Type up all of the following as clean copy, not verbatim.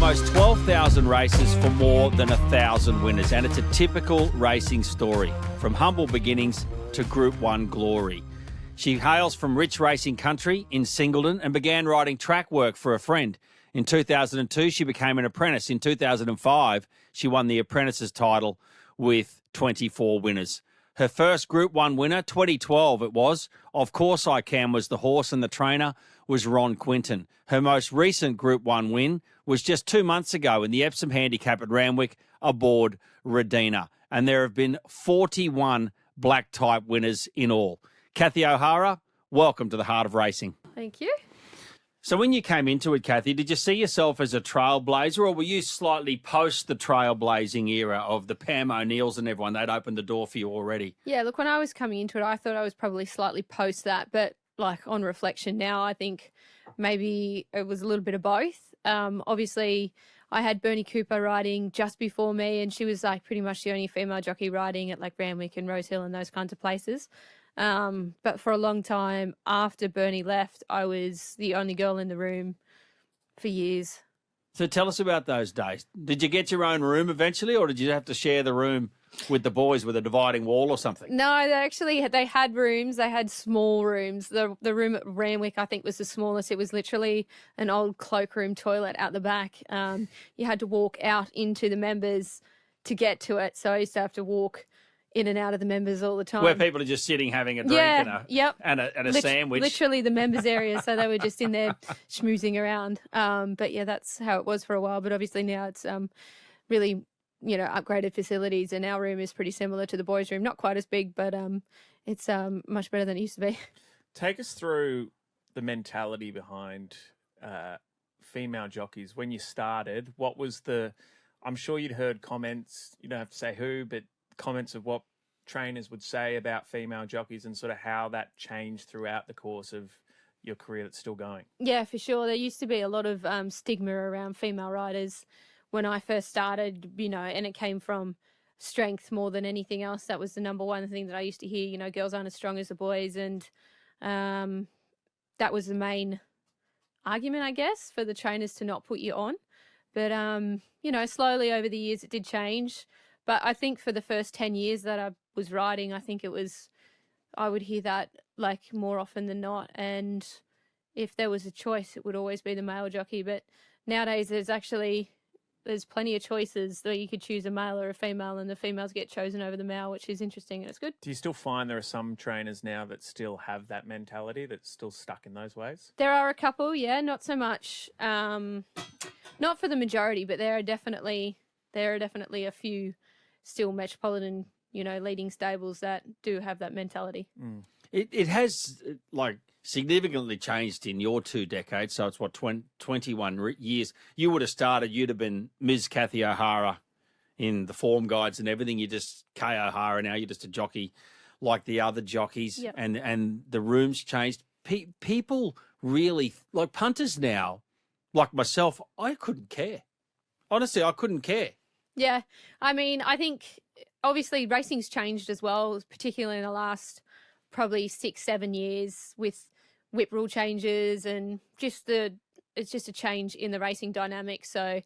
almost 12,000 races for more than 1,000 winners, and it's a typical racing story, from humble beginnings to Group 1 glory. She hails from rich racing country in Singleton and began riding track work for a friend. In 2002, she became an apprentice. In 2005, she won the apprentices title with 24 winners. Her first Group 1 winner, 2012 it was, Of Course I Can, was the horse, and the trainer was Ron Quinton. Her most recent Group 1 win was just 2 months ago in the Epsom Handicap at Randwick aboard ridden. And there have been 41 black-type winners in all. Kathy O'Hara, welcome to the Heart of Racing. Thank you. So when you came into it, Kathy, did you see yourself as a trailblazer, or were you slightly post the trailblazing era of the Pam O'Neills and everyone? They'd opened the door for you already. Yeah, look, when I was coming into it, I thought I was probably slightly post that, but like on reflection now, I think maybe it was a little bit of both. Obviously, I had Bernie Cooper riding just before me, and she was like pretty much the only female jockey riding at like Randwick and Rosehill and those kinds of places. But for a long time after Bernie left, I was the only girl in the room for years. So tell us about those days. Did you get your own room eventually, or did you have to share the room with the boys with a dividing wall or something? No, they had rooms. They had small rooms. The room at Randwick, I think, was the smallest. It was literally an old cloakroom toilet out the back. You had to walk out into the members to get to it. So I used to have to walk in and out of the members all the time. Where people are just sitting having a drink and a sandwich. Literally the members area, so they were just in there schmoozing around. But yeah, that's how it was for a while. But obviously now it's really, upgraded facilities, and our room is pretty similar to the boys' room. Not quite as big, but it's much better than it used to be. Take us through the mentality behind female jockeys. When you started, what was I'm sure you'd heard comments, you don't have to say who, but comments of what trainers would say about female jockeys and sort of how that changed throughout the course of your career that's still going. Yeah, for sure. There used to be a lot of stigma around female riders when I first started, and it came from strength more than anything else. That was the number one thing that I used to hear, girls aren't as strong as the boys. And that was the main argument, I guess, for the trainers to not put you on. But, slowly over the years it did change. But I think for the first 10 years that I was riding, I think I would hear that like more often than not. And if there was a choice, it would always be the male jockey. But nowadays there's plenty of choices that you could choose a male or a female, and the females get chosen over the male, which is interesting and it's good. Do you still find there are some trainers now that still have that mentality, that's still stuck in those ways? There are a couple, yeah, not so much. Not for the majority, but there are definitely a few still metropolitan, leading stables that do have that mentality. Mm. It has significantly changed in your 2 decades. So it's 21 years. You would have started, you'd have been Ms. Kathy O'Hara in the form guides and everything. You're just K. O'Hara now. You're just a jockey like the other jockeys. Yep. And the rooms changed. People really, like punters now, like myself, I couldn't care. Honestly, I couldn't care. Yeah, I mean, I think obviously racing's changed as well, particularly in the last probably 6-7 years with whip rule changes and it's just a change in the racing dynamic. So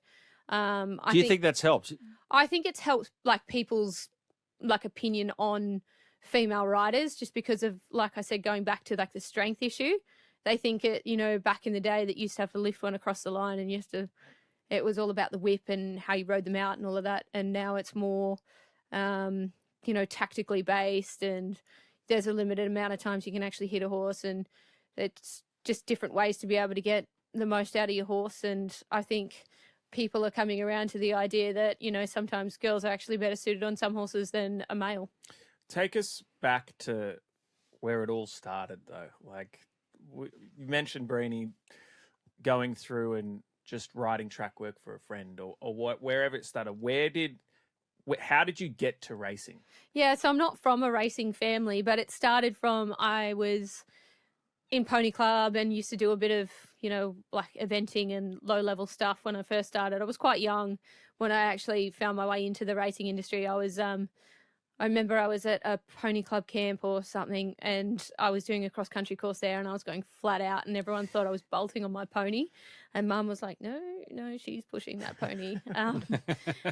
do you think that's helped? I think it's helped like people's opinion on female riders, just because of, like I said, going back to like the strength issue. They think back in the day that you used to have to lift one across the line and it was all about the whip and how you rode them out and all of that. And now it's more, tactically based, and there's a limited amount of times you can actually hit a horse, and it's just different ways to be able to get the most out of your horse. And I think people are coming around to the idea that, sometimes girls are actually better suited on some horses than a male. Take us back to where it all started, though. Like, you mentioned Breenie going through and just writing track work for a friend, or wherever it started. How did you get to racing? Yeah, so I'm not from a racing family, but it started from, I was in Pony Club and used to do a bit of, eventing and low-level stuff when I first started. I was quite young when I actually found my way into the racing industry. I was I remember I was at a pony club camp or something, and I was doing a cross-country course there, and I was going flat out, and everyone thought I was bolting on my pony. And Mum was like, no, she's pushing that pony.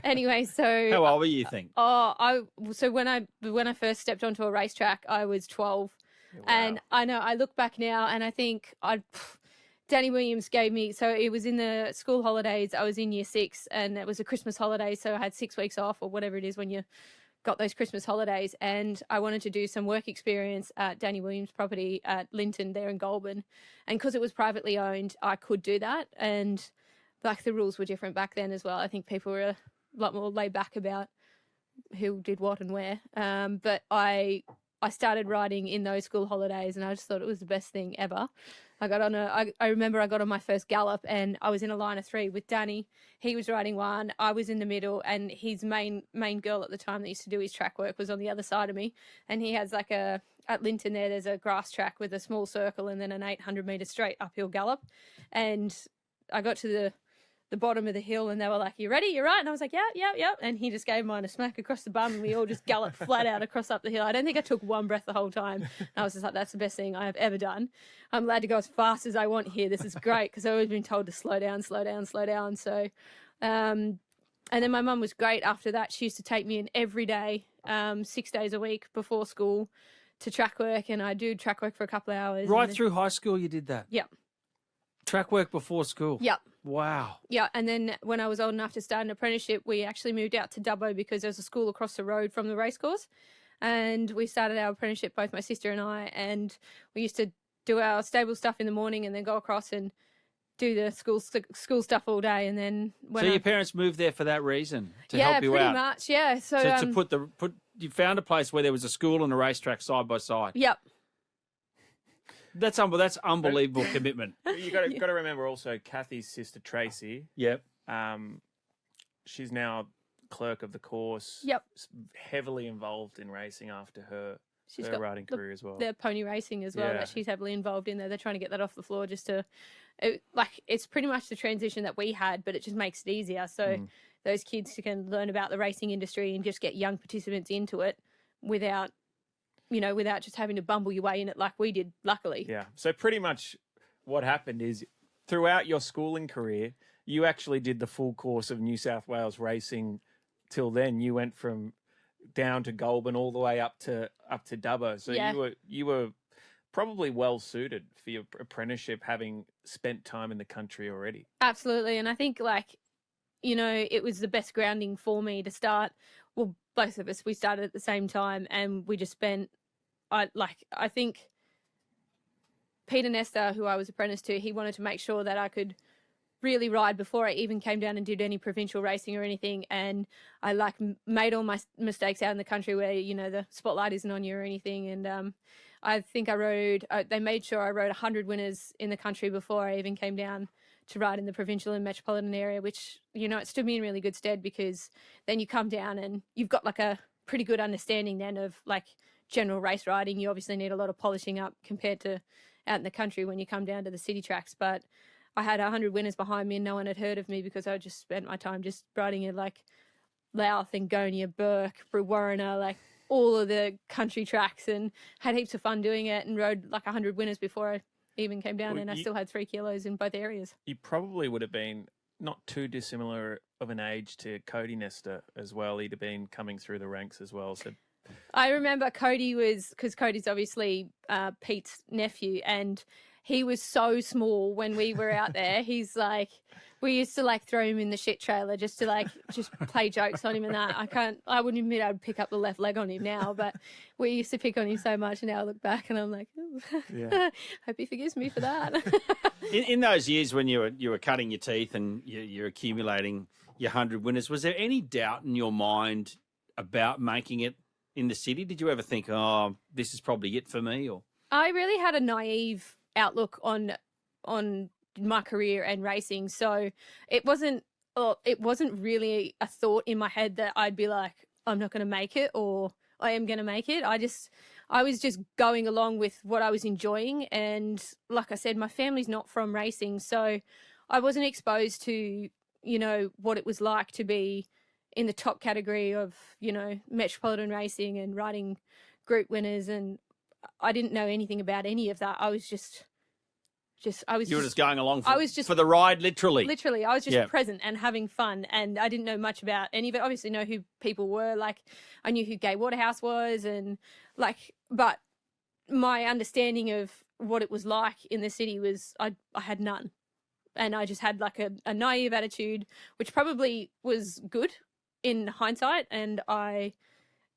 Anyway, so... How old were you, think? So when I first stepped onto a racetrack, I was 12. Wow. And I know, I look back now, and I think Danny Williams gave me... So it was in the school holidays. I was in year 6, and it was a Christmas holiday, so I had 6 weeks off or whatever it is when you got those Christmas holidays, and I wanted to do some work experience at Danny Williams' property at Linton there in Goulburn. And because it was privately owned, I could do that. And like the rules were different back then as well. I think people were a lot more laid back about who did what and where. But I started riding in those school holidays, and I just thought it was the best thing ever. I remember I got on my first gallop, and I was in a line of 3 with Danny. He was riding one, I was in the middle, and his main girl at the time that used to do his track work was on the other side of me. And he has like at Linton there's a grass track with a small circle and then an 800-metre straight uphill gallop. And I got to the bottom of the hill, and they were like, you ready? You're right. And I was like, yeah. And he just gave mine a smack across the bum, and we all just galloped flat out across up the hill. I don't think I took one breath the whole time. And I was just like, that's the best thing I have ever done. I'm allowed to go as fast as I want here. This is great, because I've always been told to slow down. So, and then my mum was great after that. She used to take me in every day, 6 days a week before school to track work, and I do track work for a couple of hours. Right through high school you did that? Yep. Track work before school? Yep. Wow. Yeah, and then when I was old enough to start an apprenticeship, we actually moved out to Dubbo because there was a school across the road from the racecourse, and we started our apprenticeship, both my sister and I, and we used to do our stable stuff in the morning and then go across and do the school stuff all day. And then your parents moved there for that reason, to help you out? Yeah, pretty much, yeah. So to you found a place where there was a school and a racetrack side by side? Yep. That's unbelievable commitment. You got to remember also Kathy's sister Tracy. Yep. She's now clerk of the course. Yep. Heavily involved in racing after her riding career as well. The pony racing as well, that she's heavily involved in there. They're trying to get that off the floor it's pretty much the transition that we had, but it just makes it easier. So those kids can learn about the racing industry and just get young participants into it without just having to bumble your way in it like we did, luckily. Yeah. So pretty much what happened is throughout your schooling career, you actually did the full course of New South Wales racing. Till then, you went from down to Goulburn all the way up to Dubbo. So you were probably well suited for your apprenticeship, having spent time in the country already. Absolutely. And I think it was the best grounding for me to start. Well, both of us, we started at the same time, and we just spent, I think Peter Nestor, who I was apprenticed to, he wanted to make sure that I could really ride before I even came down and did any provincial racing or anything. And I made all my mistakes out in the country where, the spotlight isn't on you or anything. And I think they made sure I rode 100 winners in the country before I even came down to ride in the provincial and metropolitan area, which, it stood me in really good stead, because then you come down and you've got a pretty good understanding then of general race riding. You obviously need a lot of polishing up compared to out in the country when you come down to the city tracks. But I had 100 winners behind me, and no one had heard of me because I just spent my time just riding in Louth, Angonia, Burke, Brewarrina, all of the country tracks, and had heaps of fun doing it, and rode 100 winners before I even came down. I still had 3 kilos in both areas. You probably would have been not too dissimilar of an age to Cody Nestor as well. He'd have been coming through the ranks as well. So I remember because Cody's obviously Pete's nephew, and he was so small when we were out there. He's we used to throw him in the shit trailer just to just play jokes on him and that. I wouldn't admit I'd pick up the left leg on him now, but we used to pick on him so much, and now I look back and I'm like, hope he forgives me for that. in those years when you were cutting your teeth and you're accumulating your 100 winners, was there any doubt in your mind about making it in the city? Did you ever think, oh, this is probably it for me? Or I really had a naive outlook on my career and racing, so it wasn't really a thought in my head that I'd be like, I'm not going to make it, or I am going to make it. I was just going along with what I was enjoying, and like I said, my family's not from racing, so I wasn't exposed to what it was like to be in the top category of, you know, metropolitan racing and riding group winners, and I didn't know anything about any of that. I was just You were just going along for, I was just for the ride, literally. Literally, I was just present and having fun, and I didn't know much about any of it. Obviously, know who people were. Like, I knew who Gay Waterhouse was, and like, but my understanding of what it was like in the city was I had none, and I just had like a naive attitude, which probably was good in hindsight, and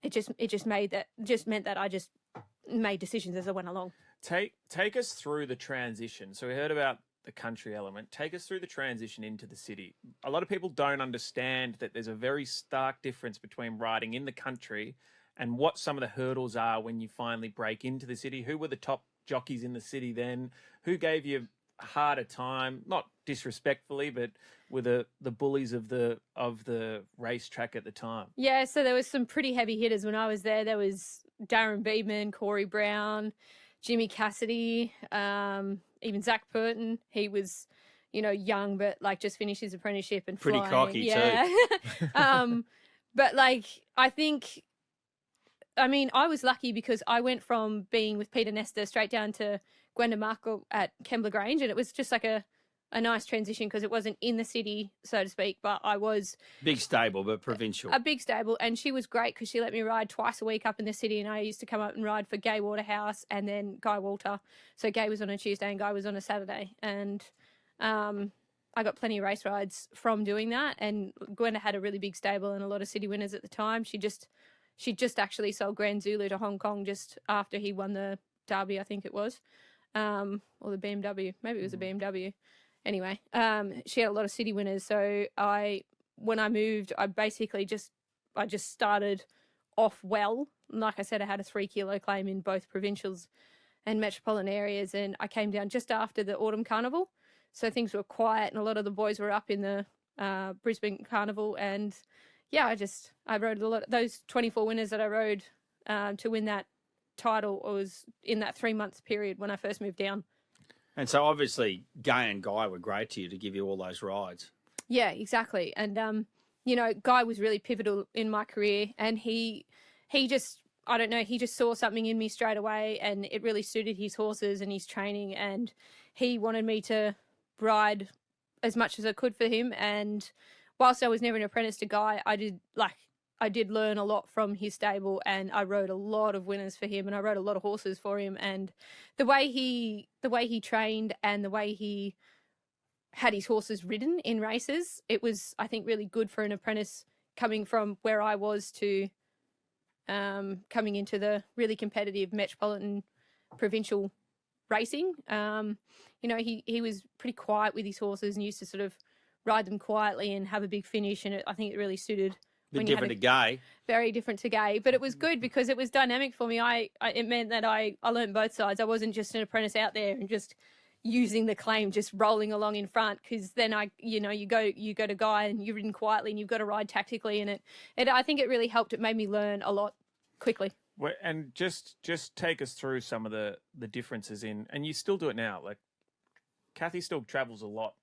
it just meant that I just made decisions as I went along. Take us through the transition. So we heard about the country element. Take us through the transition into the city. A lot of people don't understand that there's a very stark difference between riding in the country and what some of the hurdles are when you finally break into the city. Who were the top jockeys in the city then? Who gave you a harder time? Not disrespectfully, but were the bullies of the racetrack at the time? Yeah, so there was some pretty heavy hitters when I was there. There was Darren Beedman, Corey Brown, Jimmy Cassidy, even Zach Purton. He was, you know, young, but like just finished his apprenticeship and pretty flying. cocky too. But like, I mean, I was lucky because I went from being with Peter Nestor straight down to Gwenda Markle at Kembla Grange, and it was just like a nice transition because it wasn't in the city, so to speak, but I was... Big stable, but provincial. A big stable, and she was great because she let me ride twice a week up in the city, and I used to come up and ride for Gay Waterhouse and then Guy Walter. So Gay was on a Tuesday and Guy was on a Saturday, and I got plenty of race rides from doing that, and Gwenda had a really big stable and a lot of city winners at the time. She just actually sold Grand Zulu to Hong Kong just after he won the Derby, I think it was, or the BMW. Maybe it was a BMW. Anyway, she had a lot of city winners. So when I moved, I just started off well. Like I said, I had a 3 kilo claim in both provincials and metropolitan areas, and I came down just after the autumn carnival. So things were quiet, and a lot of the boys were up in the Brisbane carnival. And yeah, I rode a lot. Those 24 winners that I rode to win that title was in that 3 month period when I first moved down. And so obviously Gay and Guy were great to you to give you all those rides. Yeah, exactly. And, you know, Guy was really pivotal in my career, and he just, I don't know, he just saw something in me straight away, and it really suited his horses and his training, and he wanted me to ride as much as I could for him. And whilst I was never an apprentice to Guy, I did learn a lot from his stable, and I rode a lot of winners for him, and I rode a lot of horses for him. And the way he trained and the way he had his horses ridden in races, it was, I think, really good for an apprentice coming from where I was to coming into the really competitive metropolitan provincial racing. You know, he was pretty quiet with his horses and used to sort of ride them quietly and have a big finish, and I think it really suited. Different to Gay. Very different to Gay, but it was good because it was dynamic for me. It meant that I learned both sides. I wasn't just an apprentice out there and just using the claim, just rolling along in front, because then you go to Guy and you've ridden quietly and you've got to ride tactically, and I think it really helped. It made me learn a lot quickly. And just take us through some of the differences in, and you still do it now. Like Kathy still travels a lot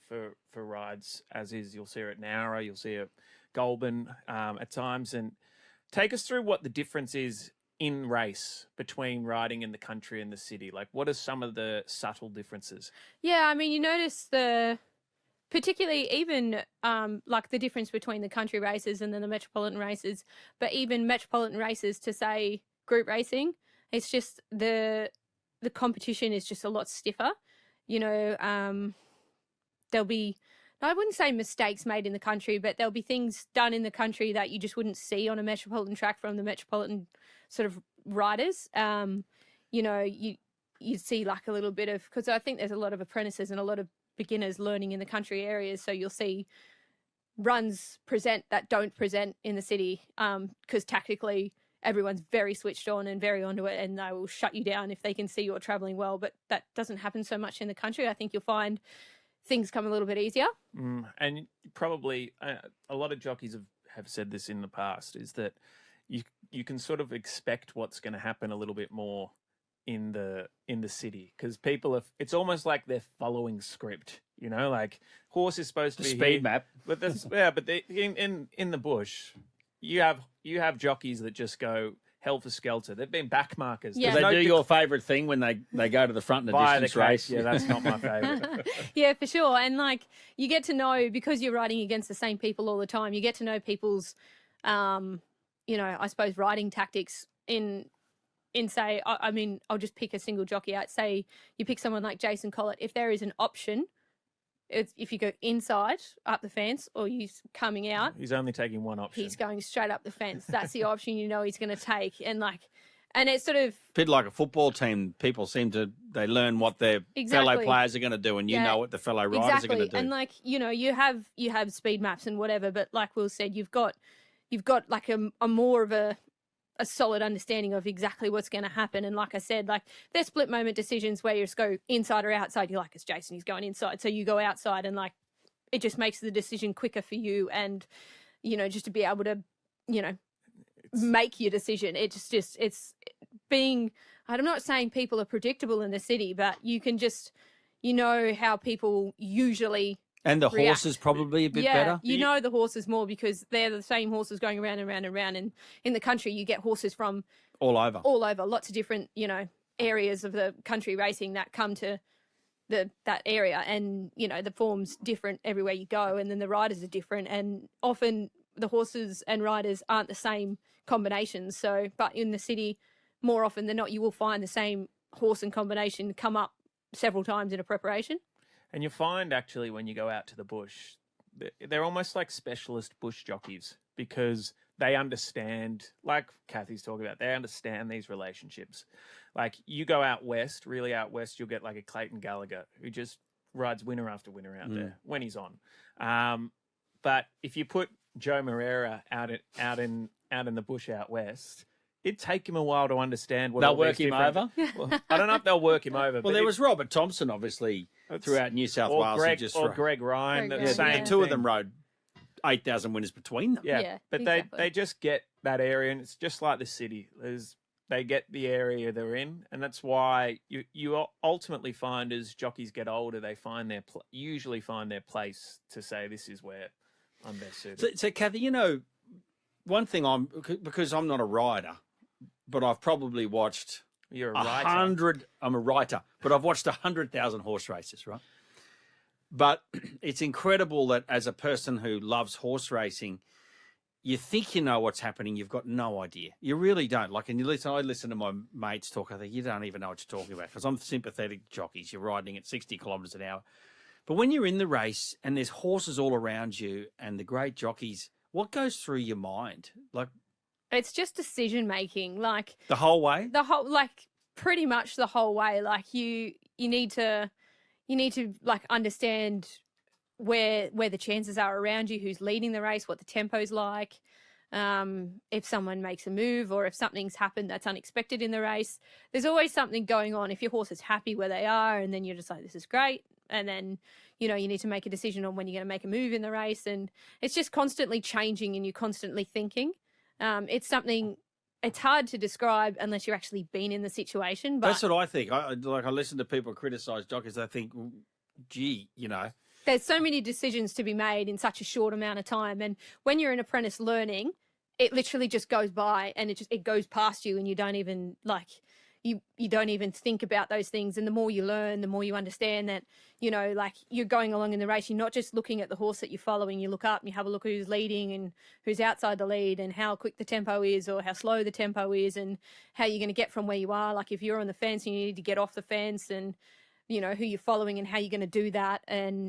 for rides, as is. You'll see her at Nowra, you'll see her Goulburn at times, and take us through what the difference is in race between riding in the country and the city. Like, what are some of the subtle differences? Yeah, I mean, you notice particularly even like the difference between the country races and then the metropolitan races, but even metropolitan races to say group racing, it's just the competition is just a lot stiffer. You know, there'll be, I wouldn't say mistakes made in the country, but there'll be things done in the country that you just wouldn't see on a metropolitan track from the metropolitan sort of riders. You know, you see like a little bit of, because I think there's a lot of apprentices and a lot of beginners learning in the country areas. So you'll see runs present that don't present in the city because tactically everyone's very switched on and very onto it, and they will shut you down if they can see you're traveling well. But that doesn't happen so much in the country. I think you'll find things come a little bit easier. And probably a lot of jockeys have said this in the past, is that you can sort of expect what's going to happen a little bit more in the city because people are. It's almost like they're following script. You know, like horse is supposed to be speed here, map. but that's but in the bush, you have jockeys that just go helter skelter. They've been backmarkers. Yeah. Do they do your favourite thing when they go to the front in the Buy the distance race? Yeah, that's not my favourite. Yeah, for sure. And like you get to know, because you're riding against the same people all the time, you get to know people's, I suppose riding tactics in say, I mean, I'll just pick a single jockey out. Say you pick someone like Jason Collett. If there is an option, if you go inside up the fence or he's coming out, He's only taking one option. he's going straight up the fence. That's the option he's going to take. And it's sort of A bit like a football team. People they learn what their fellow players are going to do, and you know what the fellow riders are going to do. And you have speed maps and whatever, but like Will said, you've got like a more of a solid understanding of exactly what's going to happen. And like I said, like there's split moment decisions where you just go inside or outside. You're like, it's Jason, he's going inside. So you go outside, and like, it just makes the decision quicker for you. And, just to be able to, make your decision. It's being, I'm not saying people are predictable in the city, but you can just, how people usually and the react. horses probably a bit better. You know the horses more because they're the same horses going around and around and around. And in the country, you get horses from all over, lots of different, areas of the country racing that come to that area. And, the form's different everywhere you go. And then the riders are different. And often the horses and riders aren't the same combinations. So, but in the city, more often than not, you will find the same horse and combination come up several times in a preparation. And you find actually when you go out to the bush, they're almost like specialist bush jockeys because they understand, like Kathy's talking about, they understand these relationships. Like you go out west, really out west, you'll get like a Clayton Gallagher who just rides winner after winner out there when he's on. But if you put Joe Moreira out in the bush out west, it'd take him a while to understand what they'll work him over. Well, I don't know if they'll work him over. Well, there was Robert Thompson, obviously, throughout New South Wales. Greg Ryan. Two of them rode 8,000 winners between them. Yeah, but exactly. they just get that area, and it's just like the city. They get the area they're in, and that's why you ultimately find as jockeys get older, they usually find their place to say, this is where I'm best suited. So Kathy, one thing because I'm not a rider, but I've probably watched You're a writer. 100. I'm a writer, but I've watched 100,000 horse races, right? But it's incredible that as a person who loves horse racing, you think you know what's happening. You've got no idea. You really don't. Like, and I listen to my mates talk. I think you don't even know what you're talking about because I'm sympathetic to jockeys. You're riding at 60 kilometres an hour. But when you're in the race and there's horses all around you and the great jockeys, what goes through your mind? Like, it's just decision making, like the whole way. Pretty much the whole way. Like you need to like understand where the chances are around you, who's leading the race, what the tempo's like. If someone makes a move or if something's happened that's unexpected in the race, there's always something going on. If your horse is happy where they are, and then you're just like, this is great. And then, you need to make a decision on when you're going to make a move in the race. And it's just constantly changing and you're constantly thinking. It's hard to describe unless you've actually been in the situation. But that's what I think. I listen to people criticise jockeys. I think, gee, there's so many decisions to be made in such a short amount of time. And when you're an apprentice learning, it literally just goes by and it goes past you, and you don't even you don't even think about those things. And the more you learn, the more you understand that, you're going along in the race. You're not just looking at the horse that you're following. You look up and you have a look at who's leading and who's outside the lead and how quick the tempo is or how slow the tempo is and how you're going to get from where you are. Like if you're on the fence and you need to get off the fence, and who you're following and how you're going to do that.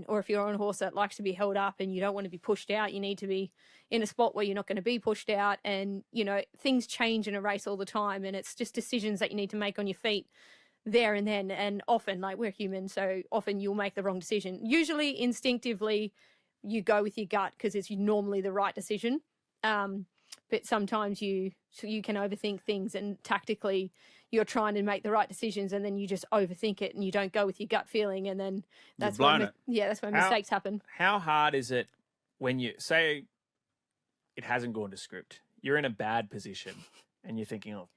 Or if you're on a horse that likes to be held up and you don't want to be pushed out, you need to be in a spot where you're not going to be pushed out. And, things change in a race all the time, and it's just decisions that you need to make on your feet there and then. And often, like, we're human, so often you'll make the wrong decision. Usually instinctively you go with your gut because it's normally the right decision. But sometimes you can overthink things, and tactically you're trying to make the right decisions, and then you just overthink it and you don't go with your gut feeling, and then that's when mistakes happen. How hard is it when you say it hasn't gone to script? You're in a bad position and you're thinking, oh,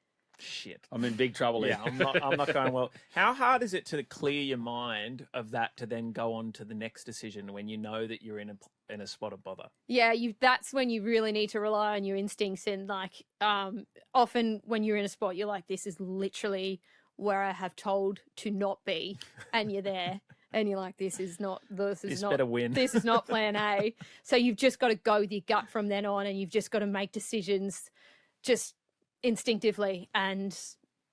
shit. I'm in big trouble here. Yeah, I'm not going well. How hard is it to clear your mind of that to then go on to the next decision when you know that you're in a spot of bother? Yeah, that's when you really need to rely on your instincts. And like, often when you're in a spot, you're like, this is literally where I have told to not be, and you're there. And you're like, this is not better win. This is not plan A. So you've just got to go with your gut from then on, and you've just got to make decisions just instinctively and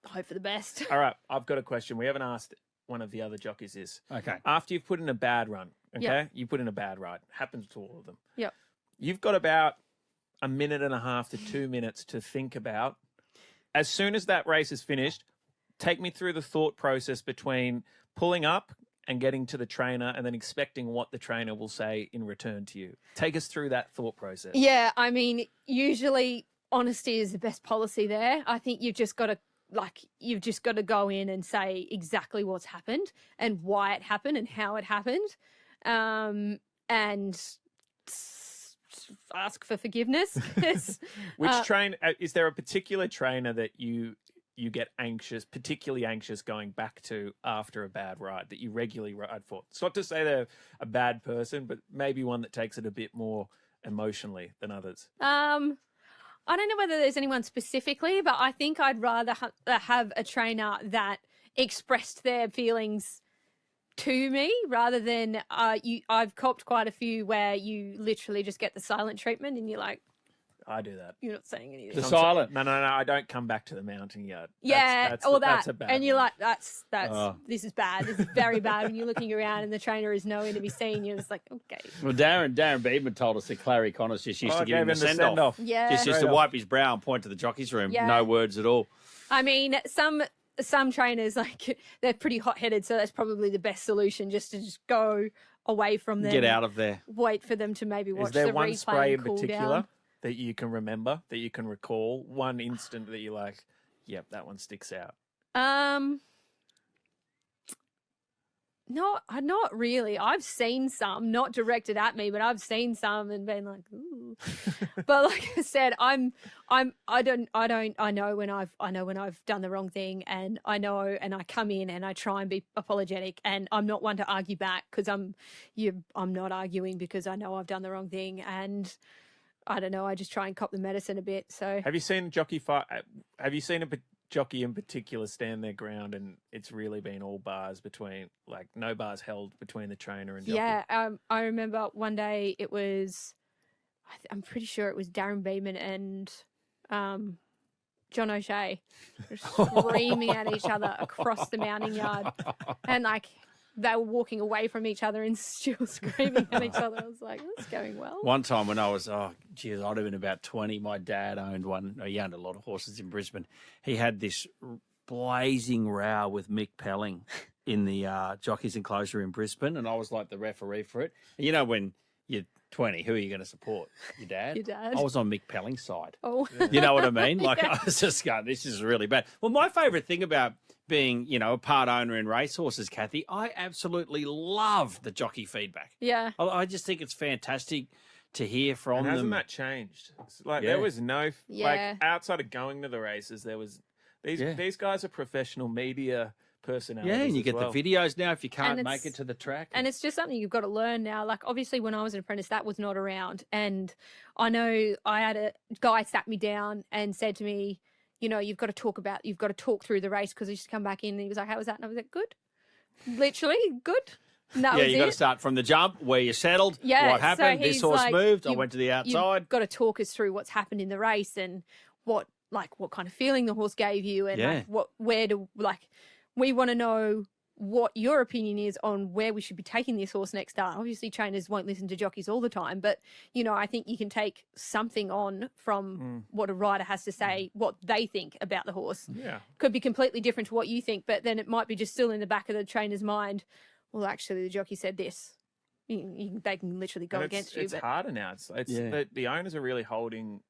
hope for the best. All right, I've got a question. We haven't asked one of the other jockeys this. Okay. After you've put in a bad run, okay? Yep. You put in a bad ride. Happens to all of them. Yep. You've got about 1.5 to 2 minutes to think about. As soon as that race is finished, take me through the thought process between pulling up and getting to the trainer and then expecting what the trainer will say in return to you. Take us through that thought process. Yeah, I mean, usually honesty is the best policy there. I think you've just got to go in and say exactly what's happened and why it happened and how it happened, and ask for forgiveness. Which is there a particular trainer that you get particularly anxious going back to after a bad ride that you regularly ride for? It's not to say they're a bad person, but maybe one that takes it a bit more emotionally than others. I don't know whether there's anyone specifically, but I think I'd rather have a trainer that expressed their feelings to me rather than I've copped quite a few where you literally just get the silent treatment and you're like, I do that. you're not saying anything. The silent. No. I don't come back to the mounting yard. Yeah, That's a bad and you're one. like, this is bad. This is very bad. When you're looking around and the trainer is nowhere to be seen, you're just like, okay. Well, Darren Beedman told us that Clary Connors just used to give him the send-off. Yeah. Just used to wipe his brow and point to the jockey's room. Yeah. No words at all. I mean, some trainers, like, they're pretty hot-headed, so that's probably the best solution, just to go away from them. Get out of there. Wait for them to maybe watch Is there the one replay spray in and cool particular down. that you can remember, that you can recall? One instant that you're like, yep, that one sticks out. No, not really. I've seen some, not directed at me, but I've seen some and been like, ooh. But like I said, I know when I've done the wrong thing, and I know, and I come in and I try and be apologetic, and I'm not one to argue back because I'm not arguing because I know I've done the wrong thing, and I don't know, I just try and cop the medicine a bit. So Have you seen jockey fight? Have you seen a jockey in particular stand their ground and it's really been all bars between, like, no bars held between the trainer and jockey? yeah, I remember one day it was, I'm pretty sure it was Darren Beedman and John O'Shea screaming at each other across the mounting yard, and like they were walking away from each other and still screaming at each other. I was like, that's going well. One time when I was, I'd have been about 20, my dad owned one. He owned a lot of horses in Brisbane. He had this blazing row with Mick Pelling in the jockeys enclosure in Brisbane, and I was like the referee for it. And you know, when you're 20, who are you going to support? Your dad? Your dad. I was on Mick Pelling's side. Oh, You know what I mean? Like, Yeah. I was just going, this is really bad. Well, my favourite thing about being, a part owner in racehorses, Kathy, I absolutely love the jockey feedback. yeah. I just think it's fantastic to hear from And them. hasn't that changed? It's like Yeah. there was no Yeah. like outside of going to the races, there was these guys are professional media personalities. Yeah, and you as get well. the videos now if you can't And make it's- it to the track. And it's just something you've got to learn now. Like, obviously, when I was an apprentice, that was not around. And I know I had a guy sat me down and said to me, you've got to talk through the race, because he used to come back in and he was like, how was that? And I was like, good. Literally, good. And that was you got to it. start from the jump, where you settled, Yeah, what so happened, this he's horse like, moved, I you- went to the outside. You've got to talk us through what's happened in the race and what kind of feeling the horse gave you, and Yeah. we want to know what your opinion is on where we should be taking this horse next start. Obviously, trainers won't listen to jockeys all the time, but I think you can take something on from what a rider has to say, what they think about the horse. Yeah. Could be completely different to what you think, but then it might be just still in the back of the trainer's mind. Well, actually, the jockey said this. They can literally go And against you. It's But harder now. It's Yeah. the owners are really holding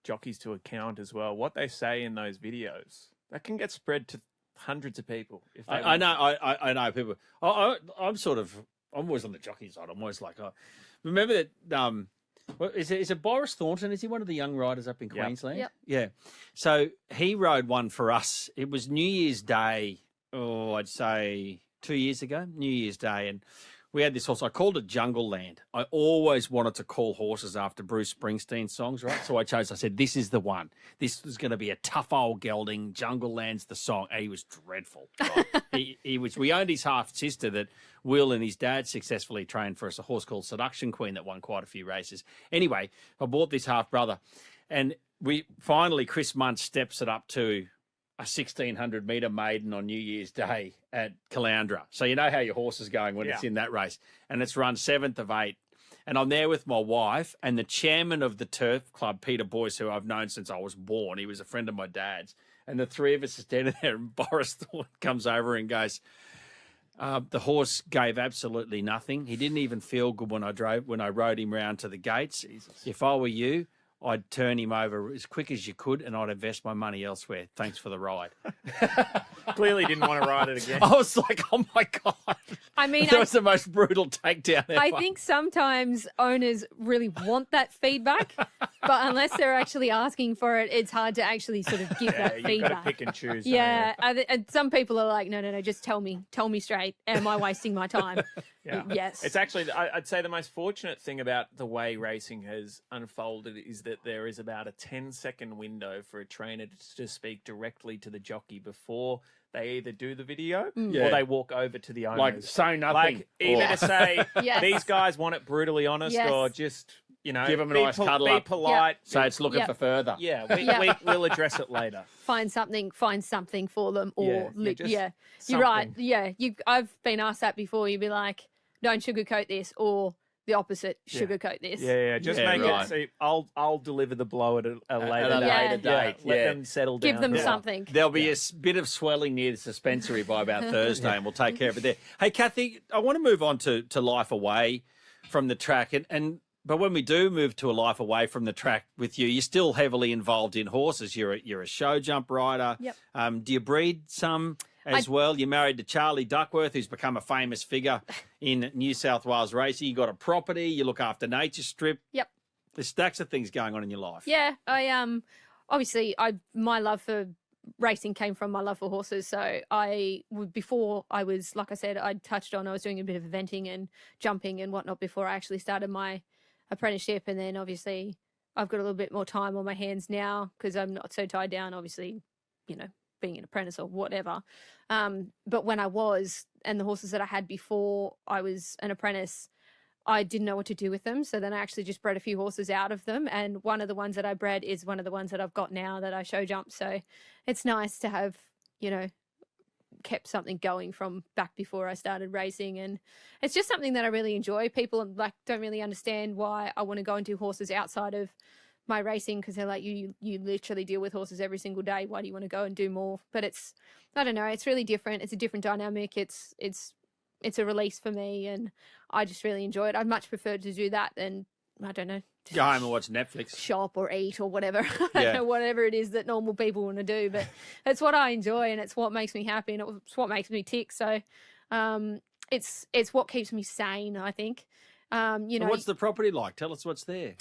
jockeys to account as well. What they say in those videos, that can get spread to hundreds of people. If they I know, I know people. I'm always on the jockey side. I'm always like, remember that Well, is it Boris Thornton? Is he one of the young riders up in Queensland? Yep. Yeah. So he rode one for us. It was New Year's Day, I'd say 2 years ago, New Year's Day. And we had this horse. I called it Jungle Land. I always wanted to call horses after Bruce Springsteen songs, right? So I said, this is the one. This was going to be a tough old gelding. Jungle Land's the song. And he was dreadful. Right? We owned his half sister that Will and his dad successfully trained for us, a horse called Seduction Queen that won quite a few races. Anyway, I bought this half brother, and Chris Muntz steps it up to a 1,600 metre maiden on New Year's Day at Caloundra. So you know how your horse is going when it's in that race. And it's run 7th of 8. And I'm there with my wife and the chairman of the turf club, Peter Boyce, who I've known since I was born. He was a friend of my dad's. And the three of us are standing there, and Boris Thornton comes over and goes, the horse gave absolutely nothing. He didn't even feel good when I rode him round to the gates. Jesus. If I were you, I'd turn him over as quick as you could, and I'd invest my money elsewhere. Thanks for the ride. Clearly didn't want to ride it again. I was like, oh, my God. I mean, that was the most brutal takedown ever. I think sometimes owners really want that feedback, but unless they're actually asking for it, it's hard to actually sort of give that feedback. You've got to pick and choose. Yeah, and some people are like, no, just tell me straight. Am I wasting my time? Yeah. Yes. It's actually, I'd say the most fortunate thing about the way racing has unfolded is that there is about a 10-second window for a trainer to speak directly to the jockey before they either do the video or they walk over to the owners. Like, say nothing. Like, either to say, Yes. these guys want it brutally honest, Yes. or just, you know, give them a nice cuddle be up. polite. So it's looking for further. Yeah, we'll address it later. Find something for them, or just you're right. something. Yeah, I've been asked that before. You'd be like, don't sugarcoat this, or the opposite, sugarcoat this. Yeah. Just make it. See, I'll deliver the blow at a later date. Let them settle down. Give them something. There'll be a bit of swelling near the suspensory by about Thursday, and we'll take care of it there. Hey, Kathy, I want to move on to life away from the track, but when we do move to a life away from the track with you, you're still heavily involved in horses. You're a show jump rider. Yep. Do you breed some as well? You're married to Charlie Duckworth, who's become a famous figure in New South Wales racing. You got a property. You look after Nature Strip. Yep. There's stacks of things going on in your life. Yeah, I obviously my love for racing came from my love for horses. So before I was, like I said, I touched on, I was doing a bit of eventing and jumping and whatnot before I actually started my apprenticeship, and then obviously I've got a little bit more time on my hands now because I'm not so tied down, obviously, you know, being an apprentice or whatever. But when I was, and the horses that I had before I was an apprentice, I didn't know what to do with them. So then I actually just bred a few horses out of them. And one of the ones that I bred is one of the ones that I've got now that I show jump. So it's nice to have, you know, kept something going from back before I started racing, and it's just something that I really enjoy. People like don't really understand why I want to go and do horses outside of my racing, because they're like, you literally deal with horses every single day, why do you want to go and do more? But it's, I don't know, it's really different. It's a different dynamic. It's a release for me, and I just really enjoy it. I'd much prefer to do that than, I don't know, Go home and watch Netflix. Shop or eat or whatever. I don't know, whatever it is that normal people want to do, but it's what I enjoy, and it's what makes me happy, and it's what makes me tick. So it's what keeps me sane, I think. You know, what's the property like? Tell us what's there.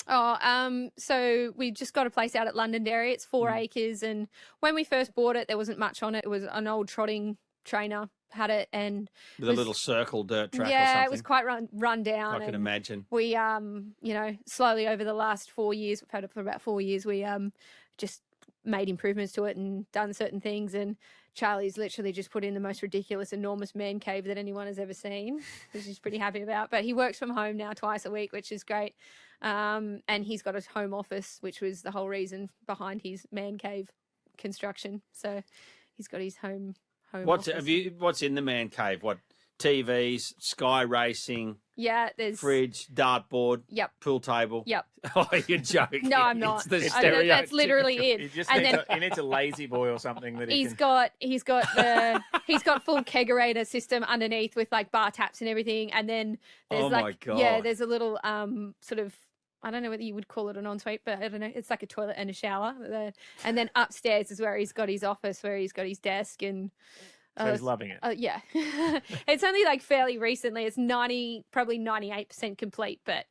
So we just got a place out at Londonderry. It's 4 acres, and when we first bought it, there wasn't much on it. It was an old trotting trainer had it, and with a little circle dirt track or something. Yeah, it was quite run down. I can imagine. We, you know, slowly over the last 4 years, we've had it for about 4 years, we just made improvements to it and done certain things, and Charlie's literally just put in the most ridiculous, enormous man cave that anyone has ever seen, which he's pretty happy about. But he works from home now twice a week, which is great. And he's got a home office, which was the whole reason behind his man cave construction. So he's got his home What's office. What's in the man cave? What, TVs, sky racing? Yeah, there's fridge, dartboard. Yep. Pool table. Yep. Oh, you're joking. No, I'm not. It's the That's literally it. He just And needs, then he needs a lazy boy or something that he's got full kegerator system underneath with like bar taps and everything, and then there's Oh, like my God. yeah, there's a little sort of, I don't know whether you would call it an ensuite, but I don't know. It's like a toilet and a shower. And then upstairs is where he's got his office, where he's got his desk, and So he's loving it. yeah. It's only like fairly recently. It's probably 98% complete, but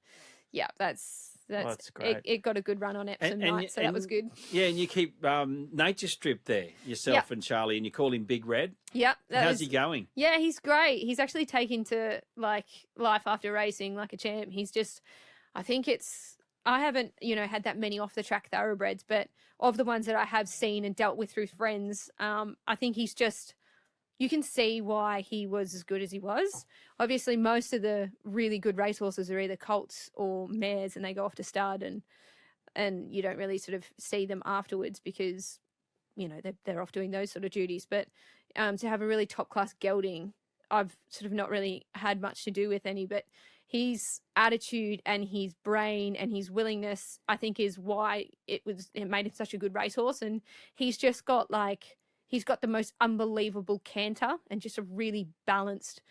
yeah, that's that's great. It got a good run on Epsom night, so that was good. Yeah, and you keep Nature Strip there, yourself and Charlie, and you call him Big Red. Yep. How's he going? Yeah, he's great. He's actually taken to like life after racing like a champ. He's just, I think I haven't, had that many off the track thoroughbreds, but of the ones that I have seen and dealt with through friends, I think he's just, you can see why he was as good as he was. Obviously, most of the really good racehorses are either colts or mares, and they go off to stud, and you don't really sort of see them afterwards because, they're off doing those sort of duties. But to have a really top-class gelding, I've sort of not really had much to do with any, but his attitude and his brain and his willingness, I think, is why it made him such a good racehorse. And he's just got he's got the most unbelievable canter and just a really balanced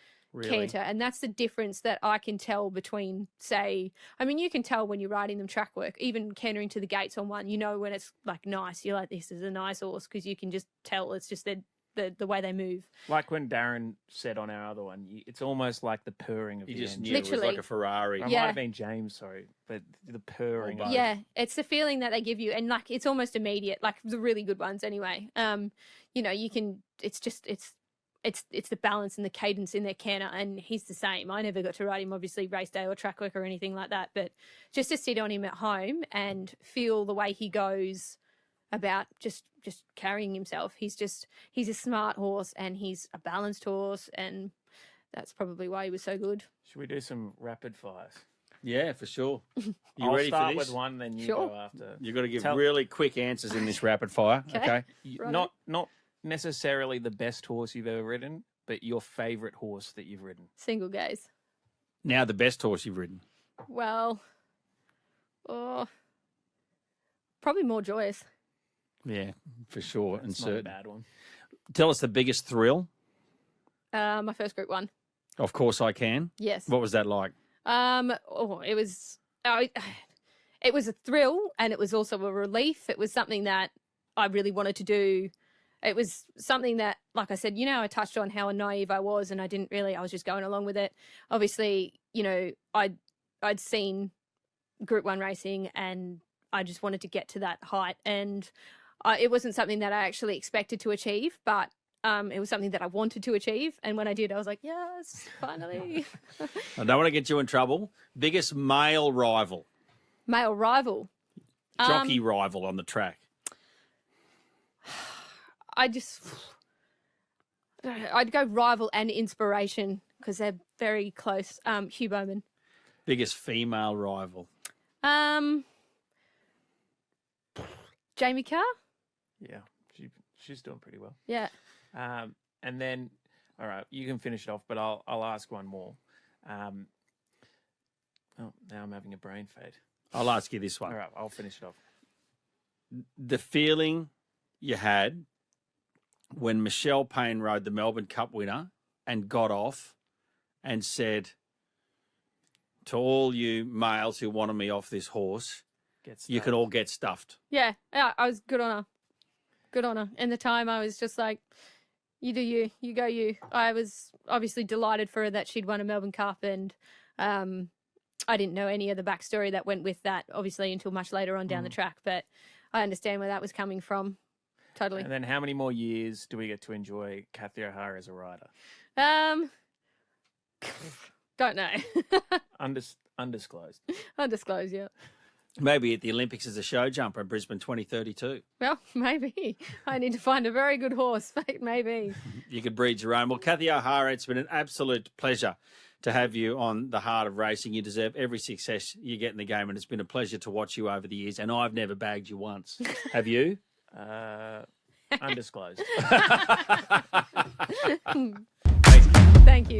canter. And that's the difference that I can tell between, you can tell when you're riding them track work, even cantering to the gates on one, when it's nice, you're like, this is a nice horse, because you can just tell it's just the way they move. Like when Darren said on our other one, it's almost like the purring of you the just engine. knew it was like a Ferrari. It might have been James, sorry, but the purring. Yeah, it's the feeling that they give you, and it's almost immediate. Like the really good ones, anyway. You can. It's just it's the balance and the cadence in their canter, and he's the same. I never got to ride him, obviously, race day or track work or anything like that, but just to sit on him at home and feel the way he goes about just carrying himself. He's a smart horse, and he's a balanced horse, and that's probably why he was so good. Should we do some rapid fires? Yeah, for sure. You I'll ready start for this? with one, then you Sure. go after. You've got to give really quick answers in this rapid fire. Okay. Not necessarily the best horse you've ever ridden, but your favourite horse that you've ridden. Single gaze. Now the best horse you've ridden. Well, probably more Joyous. Yeah, for sure. That's and not certain. a bad one. Tell us the biggest thrill. My first Group 1. Of course I can. Yes. What was that like? It was a thrill, and it was also a relief. It was something that I really wanted to do. It was something that, like I said, I touched on how naive I was, and I was just going along with it. Obviously, I'd seen Group 1 racing, and I just wanted to get to that height, and it wasn't something that I actually expected to achieve, but it was something that I wanted to achieve. And when I did, I was like, yes, finally. I don't want to get you in trouble. Biggest male rival. Male rival. Jockey rival on the track. I'd go rival and inspiration, because they're very close. Hugh Bowman. Biggest female rival. Jamie Carr. Yeah, she's doing pretty well. Yeah. And then, all right, you can finish it off, but I'll ask one more. Now I'm having a brain fade. I'll ask you this one. All right, I'll finish it off. The feeling you had when Michelle Payne rode the Melbourne Cup winner and got off and said to all you males who wanted me off this horse, you can all get stuffed. Yeah, I was good on her. Good on her. In the time, I was just like, you do you, you go you. I was obviously delighted for her that she'd won a Melbourne Cup, and I didn't know any of the backstory that went with that, obviously, until much later on down the track, but I understand where that was coming from. Totally. And then how many more years do we get to enjoy Kathy O'Hara as a rider? Don't know. Undisclosed. Undisclosed, yeah. Maybe at the Olympics as a show jumper in Brisbane 2032. Well, maybe. I need to find a very good horse, maybe. You could breed your own. Well, Kathy O'Hara, it's been an absolute pleasure to have you on the Heart of Racing. You deserve every success you get in the game, and it's been a pleasure to watch you over the years, and I've never bagged you once. Have you? Undisclosed. Thanks. Thank you.